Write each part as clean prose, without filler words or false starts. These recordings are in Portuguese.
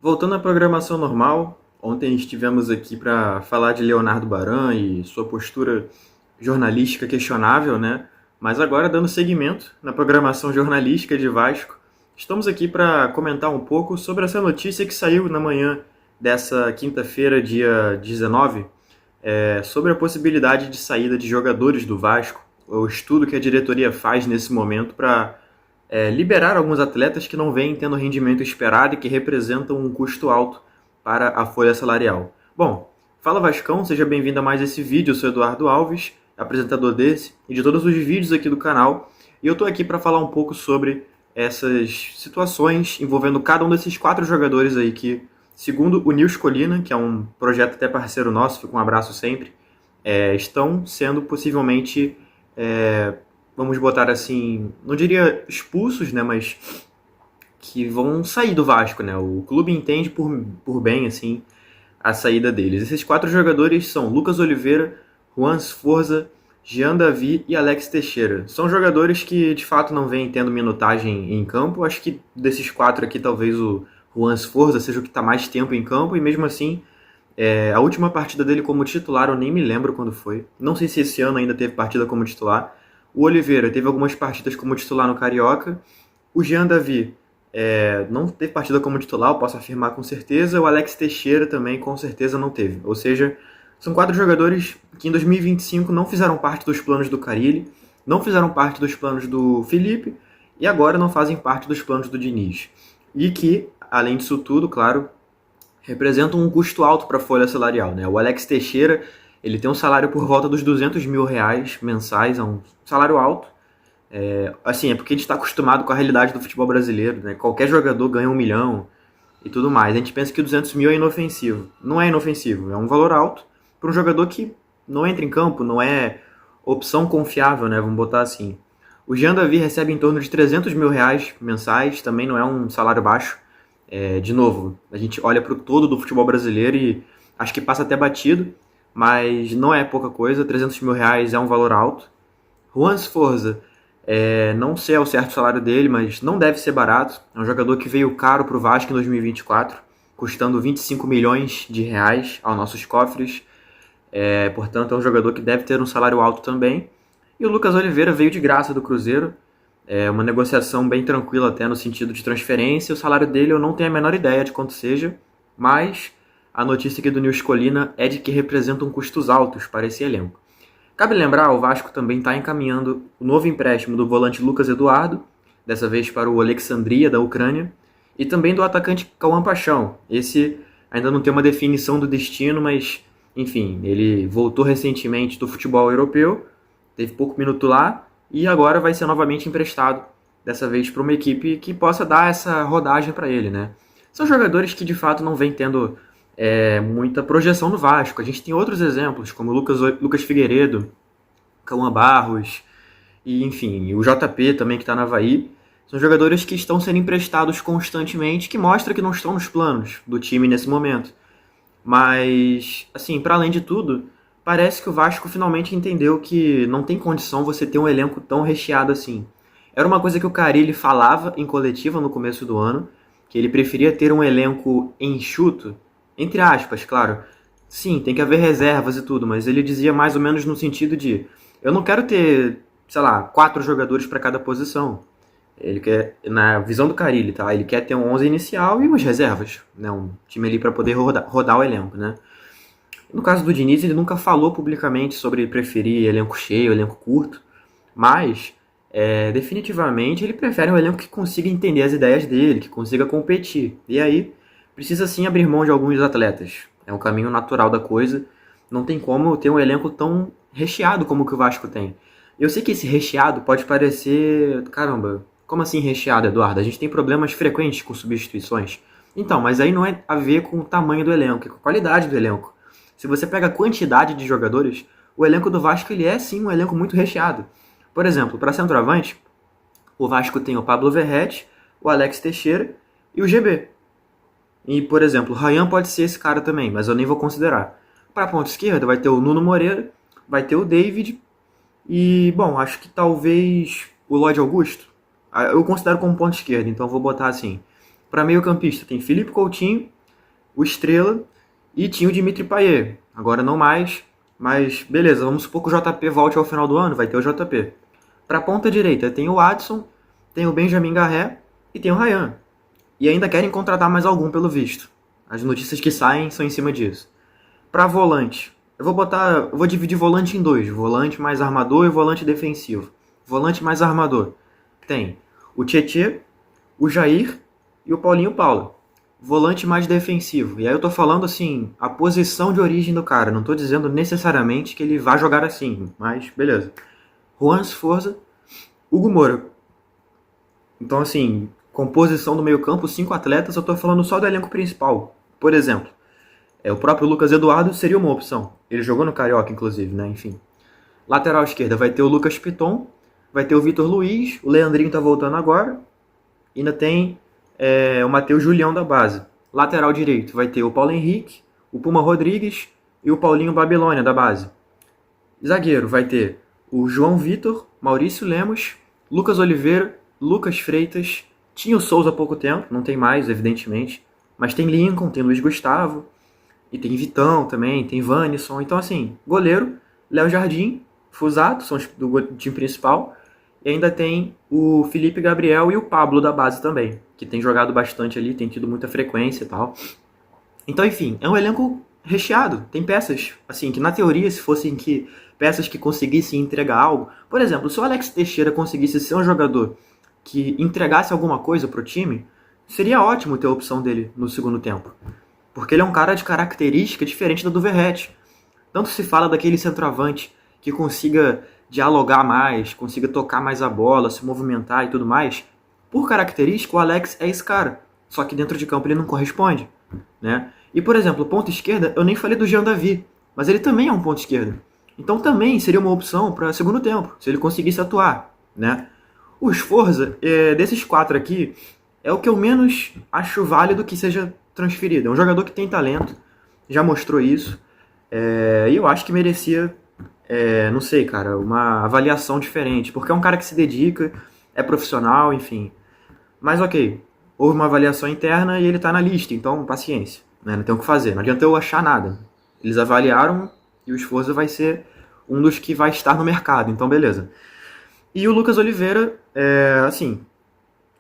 Voltando à programação normal, ontem estivemos aqui para falar de Leonardo Baran e sua postura jornalística questionável, né? Mas agora, dando seguimento na programação jornalística de Vasco, estamos aqui para comentar um pouco sobre essa notícia que saiu na manhã dessa quinta-feira, dia 19, sobre a possibilidade de saída de jogadores do Vasco, o estudo que a diretoria faz nesse momento para liberar alguns atletas que não vêm tendo o rendimento esperado e que representam um custo alto para a folha salarial. Bom, fala Vascão, seja bem-vindo a mais esse vídeo. Eu sou Eduardo Alves, apresentador desse e de todos os vídeos aqui do canal, e eu estou aqui para falar um pouco sobre essas situações envolvendo cada um desses 4 jogadores aí que, segundo o Nils Colina, que é um projeto até parceiro nosso, fica um abraço sempre, estão sendo possivelmente, vamos botar assim, não diria expulsos, né, mas que vão sair do Vasco, né? O clube entende por bem, assim, a saída deles. Esses 4 jogadores são Lucas Oliveira, Juan Sforza, Jean Davi e Alex Teixeira. São jogadores que, de fato, não vêm tendo minutagem em campo. Acho que desses 4 aqui, talvez o Juan Sforza seja o que está mais tempo em campo, e mesmo assim, a última partida dele como titular, eu nem me lembro quando foi. Não sei se esse ano ainda teve partida como titular. O Oliveira teve algumas partidas como titular no Carioca. O Jean Davi não teve partida como titular, eu posso afirmar com certeza. O Alex Teixeira também com certeza não teve. Ou seja, são 4 jogadores que em 2025 não fizeram parte dos planos do Carille, não fizeram parte dos planos do Felipe e agora não fazem parte dos planos do Diniz. E que, além disso tudo, claro, representam um custo alto para a folha salarial, né? O Alex Teixeira, ele tem um salário por volta dos R$ 200 mil mensais, é um salário alto. Assim, é porque a gente está acostumado com a realidade do futebol brasileiro, né? Qualquer jogador ganha 1 milhão e tudo mais. A gente pensa que o 200 mil é inofensivo. Não é inofensivo, é um valor alto para um jogador que não entra em campo, não é opção confiável, né? Vamos botar assim. O Jean Davi recebe em torno de R$ 300 mil mensais, também não é um salário baixo. De novo, a gente olha para o todo do futebol brasileiro e acho que passa até batido, mas não é pouca coisa. R$ 300 mil é um valor alto. Juan Sforza, não sei ao certo o salário dele, mas não deve ser barato. É um jogador que veio caro para o Vasco em 2024, custando R$ 25 milhões aos nossos cofres. Portanto, é um jogador que deve ter um salário alto também. E o Lucas Oliveira veio de graça do Cruzeiro. É uma negociação bem tranquila até no sentido de transferência. O salário dele eu não tenho a menor ideia de quanto seja, mas a notícia aqui do Nils Colina é de que representam custos altos para esse elenco. Cabe lembrar, o Vasco também está encaminhando o novo empréstimo do volante Lucas Eduardo, dessa vez para o Alexandria, da Ucrânia, e também do atacante Cauã Paixão. Esse ainda não tem uma definição do destino, mas, enfim, ele voltou recentemente do futebol europeu, teve pouco minuto lá, e agora vai ser novamente emprestado, dessa vez para uma equipe que possa dar essa rodagem para ele, né? São jogadores que de fato não vêm tendo muita projeção no Vasco. A gente tem outros exemplos, como o Lucas Figueiredo, Cauã Barros, e enfim, o JP também que está na Avaí. São jogadores que estão sendo emprestados constantemente, que mostra que não estão nos planos do time nesse momento. Mas, assim, para além de tudo, parece que o Vasco finalmente entendeu que não tem condição você ter um elenco tão recheado assim. Era uma coisa que o Carille falava em coletiva no começo do ano, que ele preferia ter um elenco enxuto, entre aspas, claro. Sim, tem que haver reservas e tudo, mas ele dizia mais ou menos no sentido de: eu não quero ter, sei lá, 4 jogadores para cada posição. Ele quer, na visão do Carille, tá? Ele quer ter um 11 inicial e umas reservas, né? Um time ali para poder rodar o elenco, né? No caso do Diniz, ele nunca falou publicamente sobre preferir elenco cheio, elenco curto, mas definitivamente ele prefere um elenco que consiga entender as ideias dele, que consiga competir. E aí precisa sim abrir mão de alguns atletas. É um caminho natural da coisa. Não tem como ter um elenco tão recheado como o que o Vasco tem. Eu sei que esse recheado pode parecer... Caramba, como assim recheado, Eduardo? A gente tem problemas frequentes com substituições. Então, mas aí não é a ver com o tamanho do elenco, é com a qualidade do elenco. Se você pega a quantidade de jogadores, o elenco do Vasco ele é sim um elenco muito recheado. Por exemplo, para centroavante, o Vasco tem o Pablo Verrete, o Alex Teixeira e o GB. E, por exemplo, o Ryan pode ser esse cara também, mas eu nem vou considerar. Para a ponta esquerda vai ter o Nuno Moreira, vai ter o David e, bom, acho que talvez o Lloyd Augusto. Eu considero como ponta esquerda, então vou botar assim. Para meio campista tem Felipe Coutinho, o Estrela e tinha o Dimitri Payet. Agora não mais, mas beleza, vamos supor que o JP volte ao final do ano, vai ter o JP. Para a ponta direita tem o Adson, tem o Benjamin Garré e tem o Ryan. E ainda querem contratar mais algum pelo visto. As notícias que saem são em cima disso. Para volante, eu vou dividir volante em dois, volante mais armador e volante defensivo. Volante mais armador tem o Tietê, o Jair e o Paulinho Paula. Volante mais defensivo. E aí eu tô falando assim, a posição de origem do cara. Não tô dizendo necessariamente que ele vai jogar assim, mas beleza. Juan Sforza, Hugo Moura. Então assim, composição do meio campo, 5 atletas, eu tô falando só do elenco principal. Por exemplo, o próprio Lucas Eduardo seria uma opção. Ele jogou no Carioca, inclusive, né? Enfim. Lateral esquerda vai ter o Lucas Piton, vai ter o Vitor Luiz, o Leandrinho tá voltando agora. E ainda tem o Matheus Julião da base. Lateral direito vai ter o Paulo Henrique, o Puma Rodrigues e o Paulinho Babilônia da base. Zagueiro vai ter o João Vitor, Maurício Lemos, Lucas Oliveira, Lucas Freitas, tinha o Souza há pouco tempo, não tem mais, evidentemente, mas tem Lincoln, tem Luiz Gustavo, e tem Vitão também, tem Vanisson. Então assim, goleiro, Léo Jardim, Fusato, são os do time principal, e ainda tem o Felipe Gabriel e o Pablo da base também, que tem jogado bastante ali, tem tido muita frequência e tal. Então, enfim, é um elenco recheado. Tem peças, assim, que na teoria, se fossem peças que conseguissem entregar algo... Por exemplo, se o Alex Teixeira conseguisse ser um jogador que entregasse alguma coisa pro time, seria ótimo ter a opção dele no segundo tempo. Porque ele é um cara de característica diferente da do Verratti. Tanto se fala daquele centroavante que consiga dialogar mais, consiga tocar mais a bola, se movimentar e tudo mais. Por característica, o Alex é esse cara. Só que dentro de campo ele não corresponde, né? E, por exemplo, ponta esquerda, eu nem falei do Jean Davi, mas ele também é um ponto esquerdo. Então também seria uma opção para segundo tempo, se ele conseguisse atuar, né? O Sforza, desses 4 aqui, é o que eu menos acho válido que seja transferido. É um jogador que tem talento, já mostrou isso, e eu acho que merecia, não sei, cara, uma avaliação diferente, porque é um cara que se dedica, é profissional, enfim. Mas ok, houve uma avaliação interna e ele tá na lista, então paciência, né? Não tem o que fazer, não adianta eu achar nada. Eles avaliaram e o Sforza vai ser um dos que vai estar no mercado, então beleza. E o Lucas Oliveira, assim,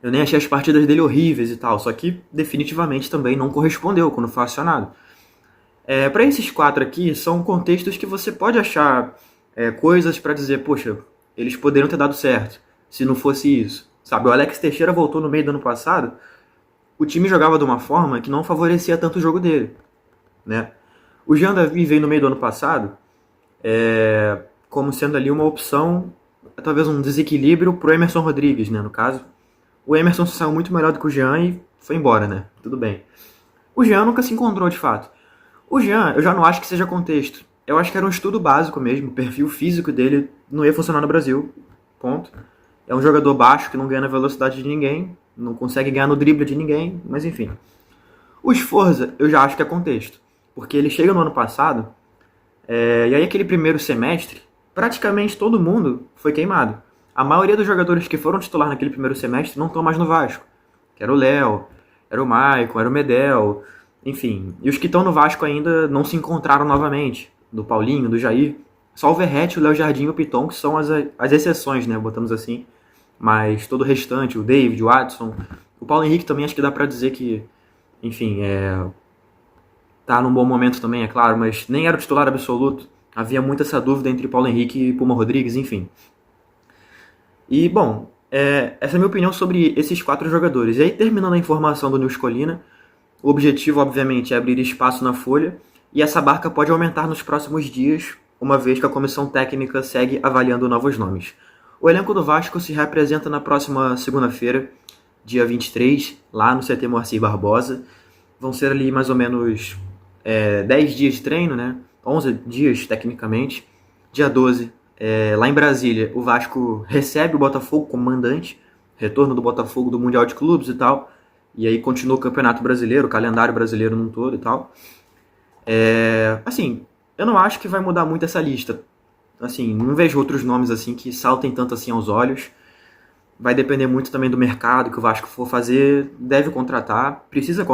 eu nem achei as partidas dele horríveis e tal, só que definitivamente também não correspondeu quando foi acionado. Para esses 4 aqui, são contextos que você pode achar coisas para dizer, poxa, eles poderiam ter dado certo, se não fosse isso. Sabe, o Alex Teixeira voltou no meio do ano passado, o time jogava de uma forma que não favorecia tanto o jogo dele, né? O Jean Davi veio no meio do ano passado como sendo ali uma opção, talvez um desequilíbrio pro Emerson Rodrigues, né, no caso. O Emerson saiu muito melhor do que o Jean e foi embora, né? Tudo bem. O Jean nunca se encontrou de fato. O Jean, eu já não acho que seja contexto. Eu acho que era um estudo básico mesmo, o perfil físico dele não ia funcionar no Brasil, ponto. É um jogador baixo que não ganha na velocidade de ninguém, não consegue ganhar no drible de ninguém, mas enfim. O Sforza, eu já acho que é contexto, porque ele chega no ano passado, e aí aquele primeiro semestre, praticamente todo mundo foi queimado. A maioria dos jogadores que foram titular naquele primeiro semestre não estão mais no Vasco. Que era o Léo, era o Maicon, era o Medel, enfim. E os que estão no Vasco ainda não se encontraram novamente. Do Paulinho, do Jair. Só o Verratti, o Léo Jardim e o Piton, que são as exceções, né? Botamos assim. Mas todo o restante, o David, o Adson. O Paulo Henrique também acho que dá pra dizer que, enfim, tá num bom momento também, é claro, mas nem era o titular absoluto. Havia muita essa dúvida entre Paulo Henrique e Puma Rodrigues, enfim. E, bom, essa é a minha opinião sobre esses 4 jogadores. E aí, terminando a informação do Nils Colina, o objetivo, obviamente, é abrir espaço na folha, e essa barca pode aumentar nos próximos dias, uma vez que a comissão técnica segue avaliando novos nomes. O elenco do Vasco se reapresenta na próxima segunda-feira, dia 23, lá no CT Moacir Barbosa. Vão ser ali mais ou menos 10 dias de treino, né? 11 dias, tecnicamente. Dia 12, lá em Brasília, o Vasco recebe o Botafogo como mandante, retorno do Botafogo do Mundial de Clubes e tal, e aí continua o Campeonato Brasileiro, o calendário brasileiro num todo e tal. Assim, eu não acho que vai mudar muito essa lista. Assim, não vejo outros nomes assim que saltem tanto assim aos olhos. Vai depender muito também do mercado que o Vasco for fazer, deve contratar, precisa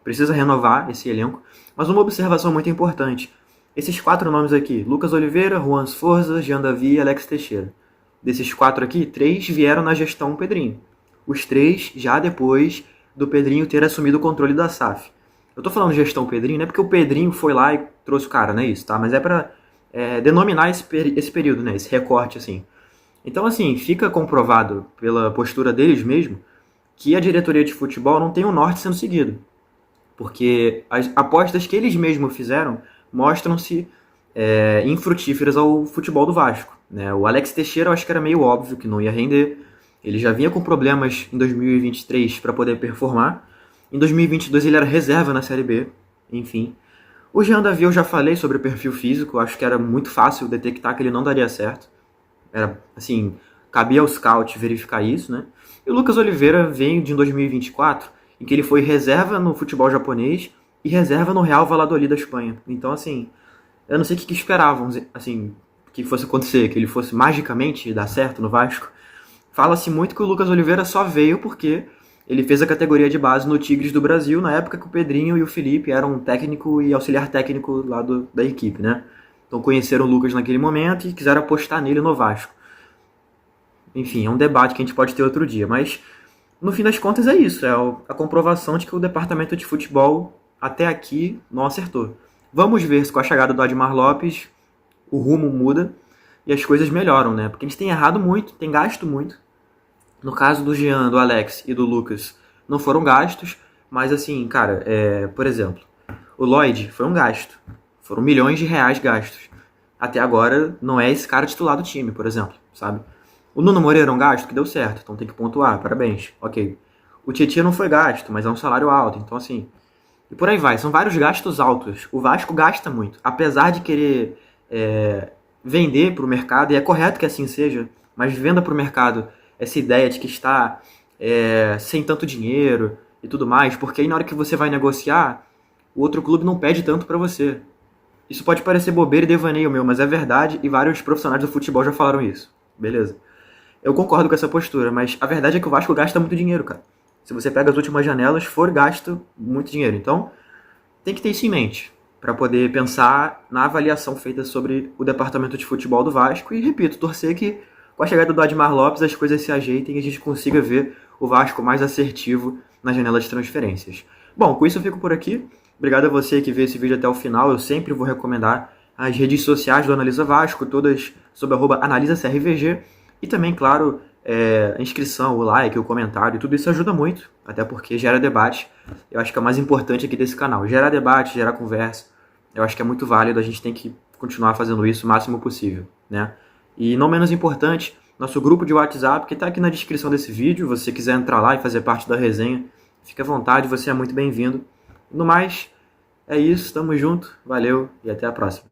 precisa renovar esse elenco. Mas uma observação muito importante: esses 4 nomes aqui, Lucas Oliveira, Juan Sforza, Jean Davi e Alex Teixeira. Desses 4 aqui, 3 vieram na gestão Pedrinho. Os 3 já depois do Pedrinho ter assumido o controle da SAF. Eu tô falando gestão Pedrinho, não é porque o Pedrinho foi lá e trouxe o cara, não é isso, tá? Mas é pra denominar esse período, né? Esse recorte, assim. Então, assim, fica comprovado pela postura deles mesmo que a diretoria de futebol não tem um norte sendo seguido. Porque as apostas que eles mesmos fizeram mostram-se infrutíferas ao futebol do Vasco, né? O Alex Teixeira eu acho que era meio óbvio que não ia render. Ele já vinha com problemas em 2023 para poder performar. Em 2022 ele era reserva na Série B, enfim. O Jean Davi eu já falei sobre o perfil físico, acho que era muito fácil detectar que ele não daria certo. Era, assim, cabia ao scout verificar isso, né? E o Lucas Oliveira veio de 2024, em que ele foi reserva no futebol japonês e reserva no Real Valladolid da Espanha. Então, assim, eu não sei o que esperavam, assim, que fosse acontecer, que ele fosse magicamente dar certo no Vasco. Fala-se muito que o Lucas Oliveira só veio porque ele fez a categoria de base no Tigres do Brasil, na época que o Pedrinho e o Felipe eram técnico e auxiliar técnico lá da equipe, né? Então conheceram o Lucas naquele momento e quiseram apostar nele no Vasco. Enfim, é um debate que a gente pode ter outro dia, mas no fim das contas é isso, é a comprovação de que o departamento de futebol até aqui não acertou. Vamos ver se com a chegada do Admar Lopes o rumo muda e as coisas melhoram, né? Porque eles têm errado muito, têm gasto muito. No caso do Jean, do Alex e do Lucas, não foram gastos, mas assim, cara, por exemplo, o Lloyd foi um gasto. Foram milhões de reais gastos. Até agora não é esse cara titular do time, por exemplo, sabe? O Nuno Moreira é um gasto que deu certo, então tem que pontuar, parabéns, ok. O Tietchan não foi gasto, mas é um salário alto, então assim... E por aí vai, são vários gastos altos. O Vasco gasta muito, apesar de querer vender para o mercado, e é correto que assim seja, mas venda para o mercado essa ideia de que está sem tanto dinheiro e tudo mais, porque aí na hora que você vai negociar, o outro clube não pede tanto para você. Isso pode parecer bobeira e devaneio meu, mas é verdade e vários profissionais do futebol já falaram isso. Beleza. Eu concordo com essa postura, mas a verdade é que o Vasco gasta muito dinheiro, cara. Se você pega as últimas janelas, for gasto muito dinheiro. Então, tem que ter isso em mente para poder pensar na avaliação feita sobre o departamento de futebol do Vasco e, repito, torcer que com a chegada do Admar Lopes as coisas se ajeitem e a gente consiga ver o Vasco mais assertivo na janela de transferências. Bom, com isso eu fico por aqui. Obrigado a você que viu esse vídeo até o final. Eu sempre vou recomendar as redes sociais do Analisa Vasco, todas sob @AnalisaCRVG. E também, claro, a inscrição, o like, o comentário, tudo isso ajuda muito, até porque gera debate. Eu acho que é o mais importante aqui desse canal. Gerar debate, gerar conversa. Eu acho que é muito válido, a gente tem que continuar fazendo isso o máximo possível, né? E não menos importante, nosso grupo de WhatsApp, que está aqui na descrição desse vídeo. Se você quiser entrar lá e fazer parte da resenha, fique à vontade, você é muito bem-vindo. No mais, é isso, tamo junto, valeu e até a próxima.